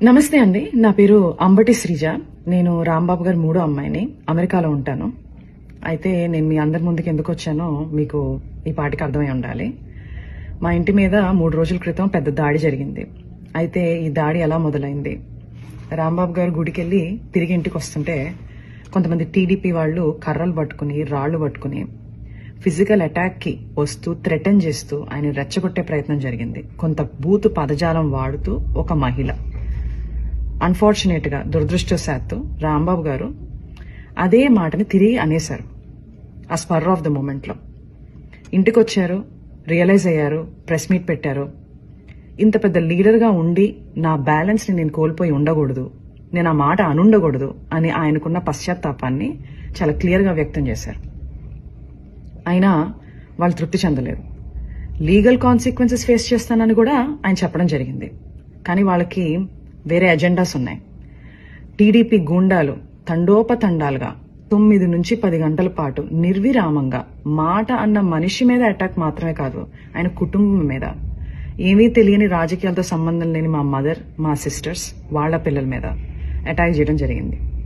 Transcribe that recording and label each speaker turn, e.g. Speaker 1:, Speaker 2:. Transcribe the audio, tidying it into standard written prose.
Speaker 1: నమస్తే అండి. నా పేరు అంబటి శ్రీజ. నేను రాంబాబు గారి మూడో అమ్మాయిని. అమెరికాలో ఉంటాను. అయితే నేను మీ అందరి ముందుకు ఎందుకు వచ్చానో మీకు ఈ పాటికి అర్థమై ఉండాలి. మా ఇంటి మీద 3 రోజుల క్రితం పెద్ద దాడి జరిగింది. అయితే ఈ దాడి ఎలా మొదలైంది? రాంబాబు గారు గుడికెళ్ళి తిరిగి ఇంటికి వస్తుంటే కొంతమంది టీడీపీ వాళ్ళు కర్రలు పట్టుకుని, రాళ్లు పట్టుకుని ఫిజికల్ అటాక్కి వస్తూ థ్రెటన్ చేస్తూ ఆయన రెచ్చగొట్టే ప్రయత్నం జరిగింది. కొంత బూతు పదజాలం వాడుతూ ఒక మహిళ. అన్ఫార్చునేట్ గా దురదృష్టవశాత్తు రాంబాబు గారు అదే మాటని తిరిగి అనేశారు. ఆ స్పర్ ఆఫ్ ద మూమెంట్ లో ఇంటికి వచ్చారు, రియలైజ్ అయ్యారు, ప్రెస్ మీట్ పెట్టారు. ఇంత పెద్ద లీడర్ గా ఉండి నా బ్యాలెన్స్ ని నేను కోల్పోయి ఉండకూడదు, నేను ఆ మాట అనుండకూడదు అని ఆయనకున్న పశ్చాత్తాపాన్ని చాలా క్లియర్ గా వ్యక్తం చేశారు. అయినా వాళ్ళు తృప్తి చెందలేరు. లీగల్ కాన్సిక్వెన్సెస్ ఫేస్ చేస్తానని కూడా ఆయన చెప్పడం జరిగింది. కానీ వాళ్ళకి వేరే ఎజెండాస్ ఉన్నాయి. టీడీపీ గూండాలు తండోపతండాలుగా 9 నుంచి 10 గంటల పాటు నిర్విరామంగా మాట అన్న మనిషి మీద అటాక్ మాత్రమే కాదు, ఆయన కుటుంబం మీద, ఏమీ తెలియని రాజకీయాలతో సంబంధం లేని మా మదర్, మా సిస్టర్స్, వాళ్ల పిల్లల మీద అటాక్ చేయడం జరిగింది.